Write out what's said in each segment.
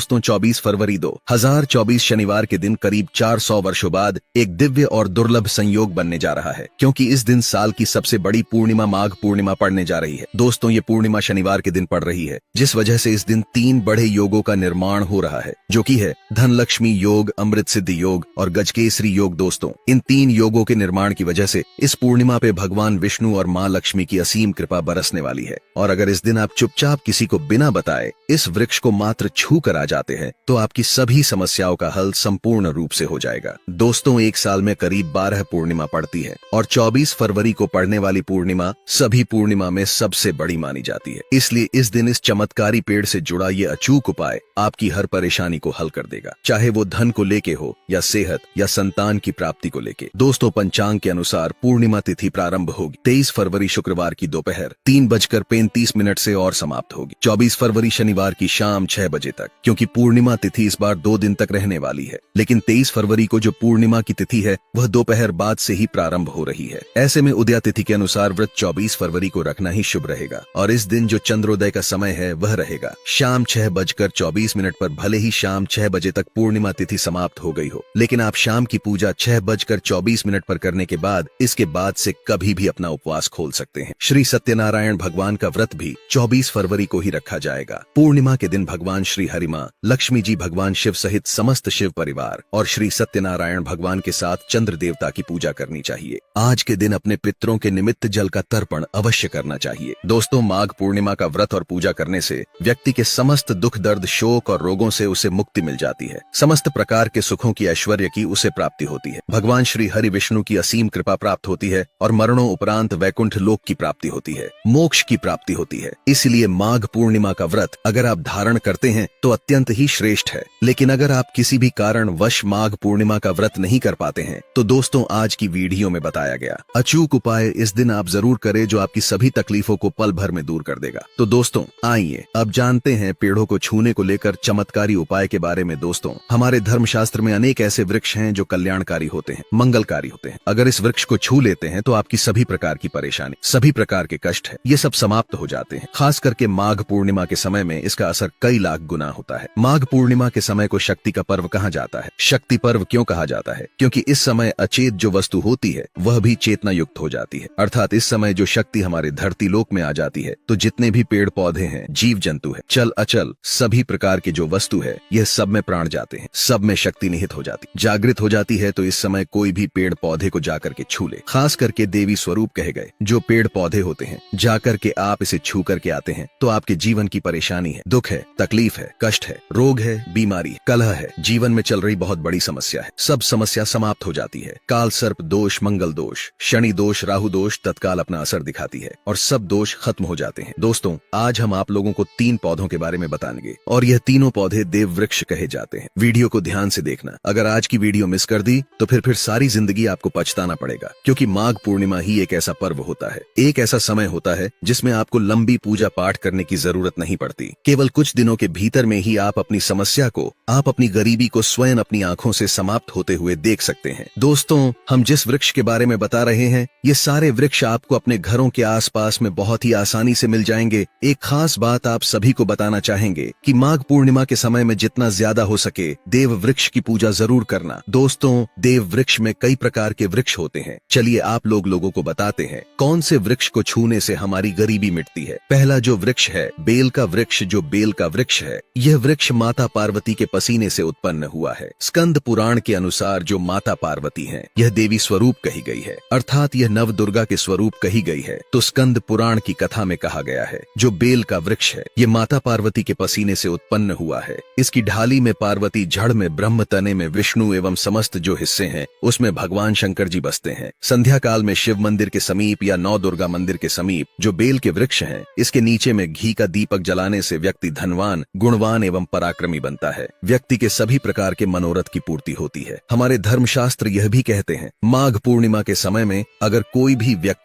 दोस्तों 24 फरवरी 2024 शनिवार के दिन करीब 400 वर्षों बाद एक दिव्य और दुर्लभ संयोग बनने जा रहा है, क्योंकि इस दिन साल की सबसे बड़ी पूर्णिमा माघ पूर्णिमा पड़ने जा रही है। दोस्तों ये पूर्णिमा शनिवार के दिन पड़ रही है, जिस वजह से इस दिन 3 बड़े योगों का निर्माण हो रहा है, जो कि है धन लक्ष्मी योग, अमृत सिद्धि योग और गजकेसरी योग। दोस्तों इन 3 योगों के निर्माण की वजह से इस पूर्णिमा पे भगवान विष्णु और माँ लक्ष्मी की असीम कृपा बरसने वाली है। और अगर इस दिन आप चुपचाप किसी को बिना बताए इस वृक्ष को मात्र छू कर आ जाते हैं तो आपकी सभी समस्याओं का हल संपूर्ण रूप से हो जाएगा। दोस्तों एक साल में करीब 12 पूर्णिमा पड़ती है और 24 फरवरी को पड़ने वाली पूर्णिमा सभी पूर्णिमा में सबसे बड़ी मानी जाती है। इसलिए इस दिन इस चमत्कारी पेड़ से जुड़ा ये अचूक उपाय आपकी हर परेशानी को हल कर देगा, चाहे वो धन को लेके हो या सेहत या संतान की प्राप्ति को लेके। दोस्तों पंचांग के अनुसार पूर्णिमा तिथि प्रारंभ होगी 23 फरवरी शुक्रवार की दोपहर 3:35 से और समाप्त होगी 24 फरवरी शनिवार की शाम 6 बजे तक। क्योंकि पूर्णिमा तिथि इस बार 2 दिन तक रहने वाली है, लेकिन 23 फरवरी को जो पूर्णिमा की तिथि है वह दोपहर बाद से ही प्रारंभ हो रही है। ऐसे में उदया तिथि के अनुसार व्रत 24 फरवरी को रखना ही शुभ रहेगा और इस दिन जो चंद्रोदय का समय है वह रहेगा शाम 6:24 पर। भले ही शाम 6 बजे तक पूर्णिमा तिथि समाप्त हो गई हो, लेकिन आप शाम की पूजा 6:24 पर करने के बाद इसके बाद से कभी भी अपना उपवास खोल सकते हैं। श्री सत्यनारायण भगवान का व्रत भी 24 फरवरी को ही रखा जाएगा। पूर्णिमा के दिन भगवान श्री हरिमा, लक्ष्मी जी, भगवान शिव सहित समस्त शिव परिवार और श्री सत्यनारायण भगवान के साथ चंद्र देवता की पूजा करनी चाहिए। आज के दिन अपने पितरों के निमित्त जल का तर्पण अवश्य करना चाहिए। दोस्तों माघ पूर्णिमा का व्रत और पूजा करने से व्यक्ति के समस्त दुख दर्द, शोक और रोगों से उसे मुक्ति मिल जाती है। समस्त प्रकार के सुखों की, ऐश्वर्य की उसे प्राप्ति होती है। भगवान श्री हरि विष्णु की असीम कृपा प्राप्त होती है और मरणों उपरांत वैकुंठ लोक की प्राप्ति होती है, मोक्ष की प्राप्ति होती है। इसलिए माघ पूर्णिमा का व्रत अगर आप धारण करते हैं तो अत्यंत ही श्रेष्ठ है। लेकिन अगर आप किसी भी कारण वश माघ पूर्णिमा का व्रत नहीं कर पाते हैं तो दोस्तों आज की वीडियो में बताया गया अचूक उपाय इस दिन आप जरूर करें, जो आपकी सभी तकलीफों को पल भर में दूर कर देगा। तो दोस्तों आइए अब जानते हैं पेड़ों को छूने को लेकर चमत्कारी उपाय के बारे में। दोस्तों हमारे धर्मशास्त्र में अनेक ऐसे वृक्ष हैं जो कल्याणकारी होते हैं, मंगलकारी होते हैं। अगर इस वृक्ष को छू लेते हैं तो आपकी सभी प्रकार की परेशानी, सभी प्रकार के कष्ट है, ये सब समाप्त हो जाते हैं। खास करके माघ पूर्णिमा के समय में इसका असर कई लाख गुना होता है। माघ पूर्णिमा के समय को शक्ति का पर्व कहा जाता है। शक्ति पर्व क्यों कहा जाता है? क्योंकि इस समय अचेत जो वस्तु होती है वह भी चेतना युक्त हो जाती है। अर्थात इस समय जो शक्ति हमारे धरती लोक में आ जाती है तो जितने भी पेड़ पौधे हैं, जीव जंतु है, चल अचल सभी प्रकार की जो वस्तु है, यह सब में प्राण जाते हैं, सब में शक्ति निहित हो जाती, जागृत हो जाती है। तो इस समय कोई भी पेड़ पौधे को जाकर के छू ले, खास करके देवी स्वरूप कहे गए जो पेड़ पौधे होते हैं, जाकर के आप इसे छू करके आते हैं तो आपके जीवन की परेशानी है, दुख है, तकलीफ है, कष्ट है, रोग है, बीमारी, कलह है, जीवन में चल रही बहुत बड़ी समस्या है, सब समस्या समाप्त हो जाती है। काल सर्प दोष, मंगल दोष, शनि दोष, राहु दोष तत्काल अपना असर दिखाती है और सब दोष खत्म हो जाते हैं। दोस्तों आज हम आप लोगों को 3 पौधों के बारे में बताएंगे और यह तीनों पौधे देव वृक्ष कहे जाते हैं। वीडियो को ध्यान से देखना। अगर आज की वीडियो मिस कर दी तो फिर सारी जिंदगी आपको पछताना पड़ेगा, क्योंकि माघ पूर्णिमा ही एक ऐसा पर्व होता है, एक ऐसा समय होता है जिसमें आपको लंबी पूजा पाठ करने की जरूरत नहीं पड़ती। केवल कुछ दिनों के भीतर में ही आप अपनी समस्या को, आप अपनी गरीबी को स्वयं अपनी आंखों से समाप्त होते हुए देख सकते हैं। दोस्तों हम जिस वृक्ष के बारे में बता रहे हैं ये सारे वृक्ष आपको अपने घरों के आसपास में बहुत ही आसानी से मिल जाएंगे। एक खास बात आप सभी को बताना चाहेंगे कि माघ पूर्णिमा के समय में जितना ज्यादा हो सके देव वृक्ष की पूजा जरूर करना। दोस्तों देव वृक्ष में कई प्रकार के वृक्ष होते हैं। चलिए आप लोगों को बताते हैं कौन से वृक्ष को छूने से हमारी गरीबी मिटती है। पहला जो वृक्ष है बेल का वृक्ष। जो बेल का वृक्ष है यह वृक्ष माता पार्वती के पसीने से उत्पन्न हुआ है। स्कंद पुराण के अनुसार जो माता पार्वती है यह देवी स्वरूप कही गई है, अर्थात यह नव दुर्गा के स्वरूप कही गई है। तो स्कंद पुराण की कथा में कहा गया है जो बेल का वृक्ष है ये माता पार्वती के पसीने से उत्पन्न हुआ है। इसकी ढाली में पार्वती, जड़ में ब्रह्म, तने में विष्णु एवं समस्त जो हिस्से हैं उसमें भगवान शंकर जी बसते हैं। संध्या काल में शिव मंदिर के समीप या नौ दुर्गा मंदिर के समीप जो बेल के वृक्ष हैं इसके नीचे में घी का दीपक जलाने से व्यक्ति धनवान, गुणवान एवं पराक्रमी बनता है। व्यक्ति के सभी प्रकार के मनोरथ की पूर्ति होती है। हमारे धर्मशास्त्र यह भी कहते हैं माघ पूर्णिमा के समय में अगर कोई भी व्यक्ति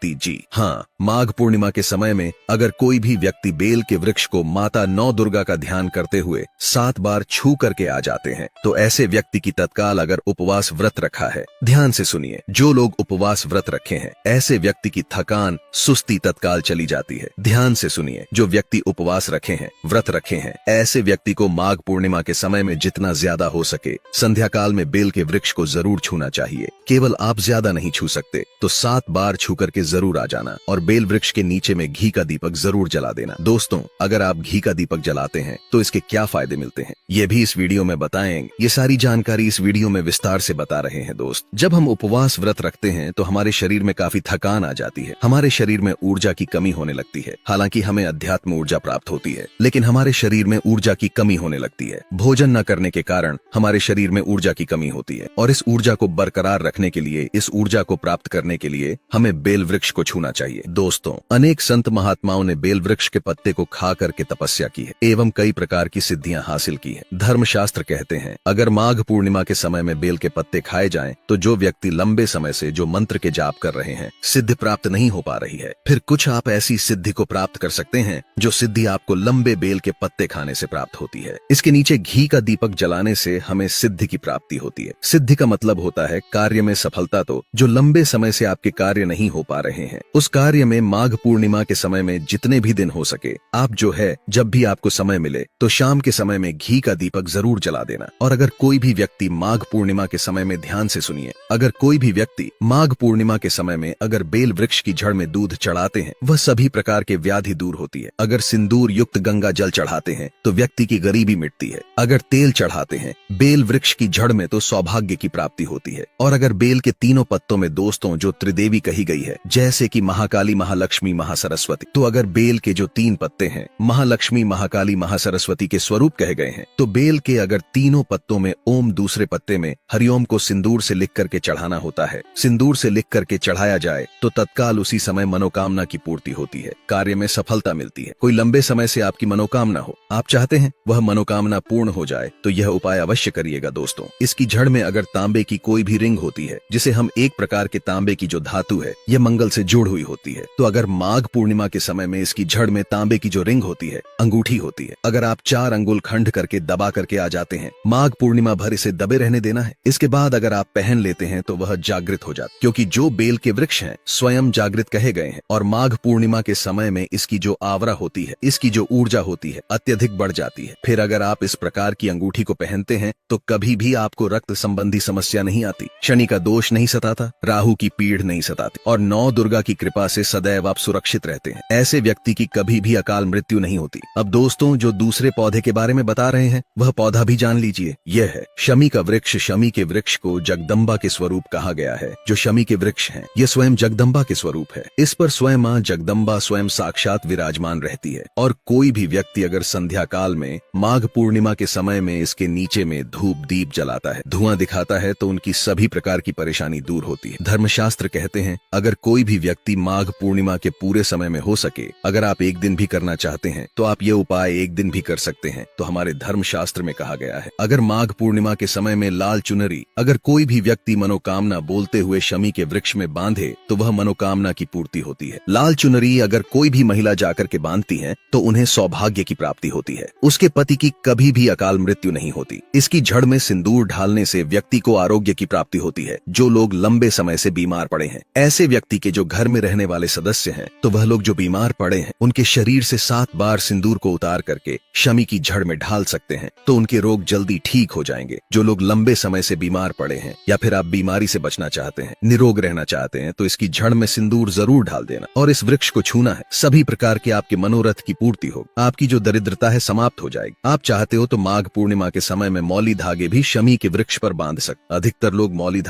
माघ पूर्णिमा के समय में अगर कोई भी व्यक्ति बेल के वृक्ष को माता नौ दुर्गा का ध्यान करते हुए 7 बार छू करके आ जाते हैं तो ऐसे व्यक्ति की तत्काल अगर उपवास व्रत रखा है, ध्यान से सुनिए, जो लोग उपवास व्रत रखे हैं ऐसे व्यक्ति की थकान, सुस्ती तत्काल चली जाती है। ध्यान से सुनिए, जो व्यक्ति उपवास रखे हैं, व्रत रखे हैं, ऐसे व्यक्ति को माघ पूर्णिमा के समय में जितना ज्यादा हो सके संध्या काल में बेल के वृक्ष को जरूर छूना चाहिए। केवल आप ज्यादा नहीं छू सकते तो 7 बार छू करके जरूर आ जाना और बेल वृक्ष के नीचे में घी का दीपक जरूर जला देना। दोस्तों, अगर आप घी का दीपक जलाते हैं तो इसके क्या फायदे मिलते हैं ये भी इस वीडियो में बताएंगे। ये सारी जानकारी इस वीडियो में विस्तार से बता रहे हैं। दोस्त, जब हम उपवास व्रत रखते हैं तो हमारे शरीर में काफी थकान आ जाती है, हमारे शरीर में ऊर्जा की कमी होने लगती है। हालांकि हमें अध्यात्म ऊर्जा प्राप्त होती है, लेकिन हमारे शरीर में ऊर्जा की कमी होने लगती है। भोजन न करने के कारण हमारे शरीर में ऊर्जा की कमी होती है और इस ऊर्जा को बरकरार रखने के लिए, इस ऊर्जा को प्राप्त करने के लिए हमें बेल वृक्ष को छूना चाहिए। दोस्तों, अनेक संत महात्माओं ने बेल वृक्ष के पत्ते को खा करके तपस्या की है एवं कई प्रकार की सिद्धियां हासिल की है। धर्मशास्त्र कहते हैं, अगर माघ पूर्णिमा के समय में बेल के पत्ते खाए जाएं तो जो व्यक्ति लंबे समय से जो मंत्र के जाप कर रहे हैं, सिद्धि प्राप्त नहीं हो पा रही है, फिर कुछ आप ऐसी सिद्धि को प्राप्त कर सकते हैं जो सिद्धि आपको लंबे बेल के पत्ते खाने से प्राप्त होती है। इसके नीचे घी का दीपक जलाने से हमें सिद्धि की प्राप्ति होती है। सिद्धि का मतलब होता है कार्य में सफलता। तो जो लंबे समय से आपके कार्य नहीं हो पा रहे हैं, उस कार्य में माघ पूर्णिमा के समय में जितने भी दिन हो सके, आप जो है जब भी आपको समय मिले तो शाम के समय में घी का दीपक जरूर जला देना। और अगर कोई भी व्यक्ति माघ पूर्णिमा के समय में, ध्यान से सुनिए, अगर कोई भी व्यक्ति माघ पूर्णिमा के समय में अगर बेल वृक्ष की जड़ में दूध चढ़ाते हैं, वह सभी प्रकार के व्याधि दूर होती है। अगर सिंदूर युक्त गंगा जल चढ़ाते हैं तो व्यक्ति की गरीबी मिटती है। अगर तेल चढ़ाते हैं बेल वृक्ष की जड़ में तो सौभाग्य की प्राप्ति होती है। और अगर बेल के तीनों पत्तों में, दोस्तों, जो त्रिदेवी कही गई है, जैसे कि महाकाली, महालक्ष्मी, महासरस्वती, तो अगर बेल के जो 3 पत्ते हैं महालक्ष्मी, महाकाली, महासरस्वती के स्वरूप कहे गए हैं, तो बेल के अगर तीनों पत्तों में ओम, दूसरे पत्ते में हरिओम को सिंदूर से लिख करके चढ़ाना होता है। सिंदूर से लिख करके चढ़ाया जाए तो तत्काल उसी समय मनोकामना की पूर्ति होती है, कार्य में सफलता मिलती है। कोई लंबे समय से आपकी मनोकामना हो, आप चाहते हैं वह मनोकामना पूर्ण हो जाए, तो यह उपाय अवश्य करिएगा। दोस्तों, इसकी जड़ में अगर तांबे की कोई भी रिंग होती है, जिसे हम एक प्रकार के तांबे की जो धातु है, यह मंगल से जुड़ हुई होती है, तो अगर माघ पूर्णिमा के समय में इसकी जड़ में तांबे की जो रिंग होती है, अंगूठी होती है, अगर आप 4 अंगुल खंड करके दबा करके आ जाते हैं, माघ पूर्णिमा भर इसे दबे रहने देना है। इसके बाद अगर आप पहन लेते हैं तो वह जागृत हो जाता, क्योंकि जो बेल के वृक्ष हैं स्वयं जागृत कहे गए हैं। और माघ पूर्णिमा के समय में इसकी जो आवरा होती है, इसकी जो ऊर्जा होती है, अत्यधिक बढ़ जाती है। फिर अगर आप इस प्रकार की अंगूठी को पहनते हैं तो कभी भी आपको रक्त संबंधी समस्या नहीं आती, शनि का दोष नहीं सताता, राहु की पीड़ नहीं सताती और 9 दुर्गा की कृपा से सदैव आप सुरक्षित रहते हैं। ऐसे व्यक्ति की कभी भी अकाल मृत्यु नहीं होती। अब दोस्तों, जो दूसरे पौधे के बारे में बता रहे हैं वह पौधा भी जान लीजिए। यह है शमी का वृक्ष। शमी के वृक्ष को जगदम्बा के स्वरूप कहा गया है। जो शमी के वृक्ष हैं, ये स्वयं जगदम्बा के स्वरूप है। इस पर स्वयं मां जगदम्बा स्वयं साक्षात विराजमान रहती है। और कोई भी व्यक्ति अगर संध्या काल में माघ पूर्णिमा के समय में इसके नीचे में धूप दीप जलाता है, धुआं दिखाता है, तो उनकी सभी प्रकार की परेशानी दूर होती है। धर्मशास्त्र कहते हैं, अगर कोई भी व्यक्ति माघ पूर्णिमा के पूरे समय में हो सके, अगर आप एक दिन भी करना चाहते हैं तो आप ये उपाय एक दिन भी कर सकते हैं। तो हमारे धर्मशास्त्र में कहा गया है, अगर माघ पूर्णिमा के समय में लाल चुनरी अगर कोई भी व्यक्ति मनोकामना बोलते हुए शमी के वृक्ष में बांधे तो वह मनोकामना की पूर्ति होती है। लाल चुनरी अगर कोई भी महिला जाकर के बांधती है तो उन्हें सौभाग्य की प्राप्ति होती है। उसके पति की कभी भी अकाल मृत्यु नहीं होती। इसकी जड़ में सिंदूर ढालने से व्यक्ति को आरोग्य की प्राप्ति होती है। जो लोग लंबे समय से बीमार पड़े हैं, ऐसे व्यक्ति के जो घर में रहने वाले सदस्य हैं, तो वह लोग जो बीमार पड़े हैं, उनके शरीर से 7 बार सिंदूर को उतार करके शमी की जड़ में ढाल सकते हैं, तो उनके रोग जल्दी ठीक हो जाएंगे। जो लोग लंबे समय से बीमार पड़े हैं या फिर आप बीमारी से बचना चाहते हैं, निरोग रहना चाहते हैं, तो इसकी जड़ में सिंदूर जरूर डाल देना और इस वृक्ष को छूना है। सभी प्रकार के आपके मनोरथ की पूर्ति हो, आपकी जो दरिद्रता है समाप्त हो जाएगी। आप चाहते हो तो माघ पूर्णिमा के समय में मौली धागे भी शमी के वृक्ष पर बांध सकते। अधिकतर लोग मौली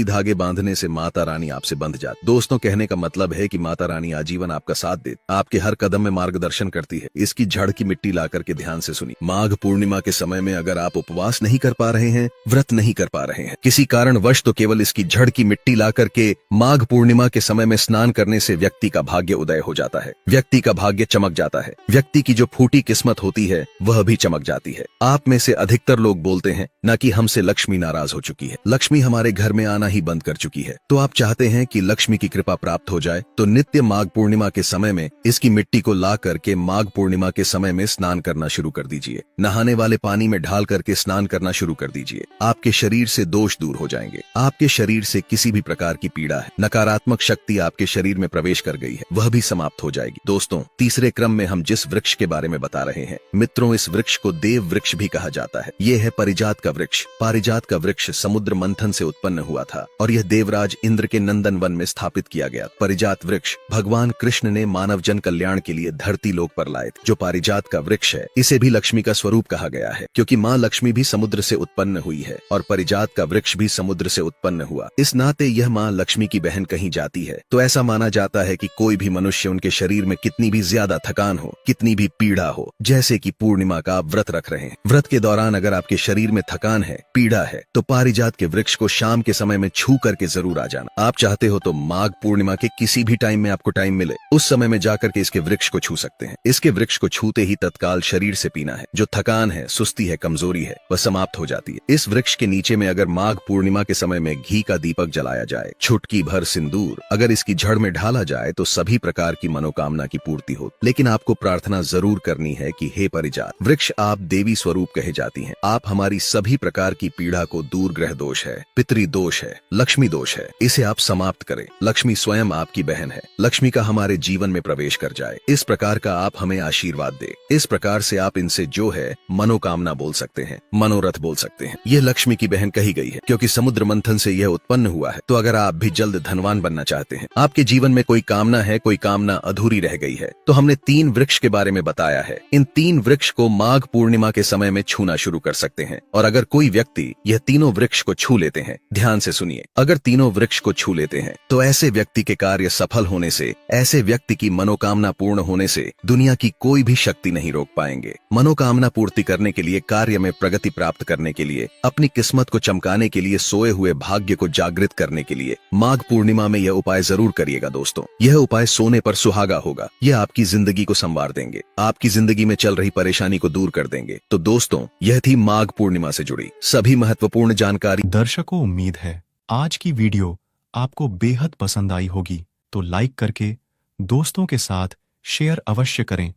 धागे बांधने से माता रानी आपसे बंध जाती। दोस्तों, कहने का मतलब है कि माता रानी आजीवन आपका साथ देती, आपके हर कदम में मार्गदर्शन करती है। इसकी जड़ की मिट्टी ला करके ध्यान से सुनिए। माघ पूर्णिमा के समय में अगर आप उपवास नहीं कर पा रहे हैं, व्रत नहीं कर पा रहे हैं किसी कारणवश, तो केवल इसकी जड़ की मिट्टी ला करके माघ पूर्णिमा के समय में स्नान करने से व्यक्ति का भाग्य उदय हो जाता है, व्यक्ति का भाग्य चमक जाता है, व्यक्ति की जो फूटी किस्मत होती है वह भी चमक जाती है। आप में से अधिकतर लोग बोलते हैं न कि हमसे लक्ष्मी नाराज हो चुकी है, लक्ष्मी हमारे घर में आना ही बंद कर चुकी है। तो आप चाहते हैं कि लक्ष्मी की कृपा प्राप्त हो जाए, तो नित्य माघ पूर्णिमा के समय में इसकी मिट्टी को ला करके माघ पूर्णिमा के समय में स्नान करना शुरू कर दीजिए। नहाने वाले पानी में ढाल करके स्नान करना शुरू कर दीजिए। आपके शरीर से दोष दूर हो जाएंगे। आपके शरीर से किसी भी प्रकार की पीड़ा है, नकारात्मक शक्ति आपके शरीर में प्रवेश कर गई है, वह भी समाप्त हो जाएगी। दोस्तों, तीसरे क्रम में हम जिस वृक्ष के बारे में बता रहे हैं मित्रों, इस वृक्ष को देव वृक्ष भी कहा जाता है। ये है पारिजात का वृक्ष। पारिजात का वृक्ष समुद्र मंथन से उत्पन्न हुआ था और यह देवराज इंद्र के नंदन वन में स्थापित किया गया। पारिजात वृक्ष भगवान कृष्ण ने मानव जन कल्याण के लिए धरती लोक पर लाए थे। जो पारिजात का वृक्ष है इसे भी लक्ष्मी का स्वरूप कहा गया है, क्योंकि माँ लक्ष्मी भी समुद्र से उत्पन्न हुई है और पारिजात का वृक्ष भी समुद्र से उत्पन्न हुआ। इस नाते यह माँ लक्ष्मी की बहन कही जाती है। तो ऐसा माना जाता है कि कोई भी मनुष्य उनके शरीर में कितनी भी ज्यादा थकान हो, कितनी भी पीड़ा हो, जैसे कि पूर्णिमा का आप व्रत रख रहे हैं, व्रत के दौरान अगर आपके शरीर में थकान है, पीड़ा है, तो पारिजात के वृक्ष को शाम के समय में छू करके जरूर आ जाना। आप चाहते हो तो माघ पूर्णिमा के किसी भी टाइम में आपको टाइम मिले उस समय में जाकर के इसके वृक्ष को छू सकते हैं। इसके वृक्ष को छूते ही तत्काल शरीर से पीना है। जो थकान है, सुस्ती है, कमजोरी है, वह समाप्त हो जाती है। इस वृक्ष के नीचे में अगर माघ पूर्णिमा के समय में घी का दीपक जलाया जाए, छुटकी भर सिंदूर अगर इसकी जड़ में ढाला जाए तो सभी प्रकार की मनोकामना की पूर्ति हो। लेकिन आपको प्रार्थना जरूर करनी है कि हे पारिजात वृक्ष, आप देवी स्वरूप कहे जाती हैं। आप हमारी सभी प्रकार की पीड़ा को, दूर ग्रह दोष है, पितृ दोष है, लक्ष्मी दोष है, इसे आप समाप्त करें। लक्ष्मी स्वयं आपकी बहन है। लक्ष्मी का हमारे जीवन में प्रवेश कर जाए, इस प्रकार का आप हमें आशीर्वाद दे। इस प्रकार से आप इनसे जो है मनोकामना बोल सकते हैं, मनोरथ बोल सकते हैं। यह लक्ष्मी की बहन कही गई है क्योंकि समुद्र मंथन से यह उत्पन्न हुआ है। तो अगर आप भी जल्द धनवान बनना चाहते हैं, आपके जीवन में कोई कामना है, कोई कामना अधूरी रह गई है, तो हमने 3 वृक्ष के बारे में बताया है। इन 3 वृक्ष को माघ पूर्णिमा के समय में छूना शुरू कर सकते हैं। और अगर कोई व्यक्ति यह तीनों वृक्ष को छू लेते हैं, ध्यान से सुनिए, अगर तीनों वृक्ष को छू लेते हैं तो ऐसे व्यक्ति के कार्य सफल होने से, ऐसे व्यक्ति की मनोकामना पूर्ण होने से दुनिया की कोई भी शक्ति नहीं रोक पाएंगे। मनोकामना पूर्ति करने के लिए, कार्य में प्रगति प्राप्त करने के लिए, अपनी किस्मत को चमकाने के लिए, सोए हुए भाग्य को जागृत करने के लिए माघ पूर्णिमा में यह उपाय जरूर करिएगा। दोस्तों, यह उपाय सोने पर सुहागा होगा। यह आपकी जिंदगी को संवार देंगे, आपकी जिंदगी में चल रही परेशानी को दूर कर देंगे। तो दोस्तों, यह थी माघ पूर्णिमा से जुड़ी सभी महत्वपूर्ण जानकारी। दर्शकों, उम्मीद है आज की वीडियो आपको बेहद पसंद आई होगी। तो लाइक करके दोस्तों के साथ शेयर अवश्य करें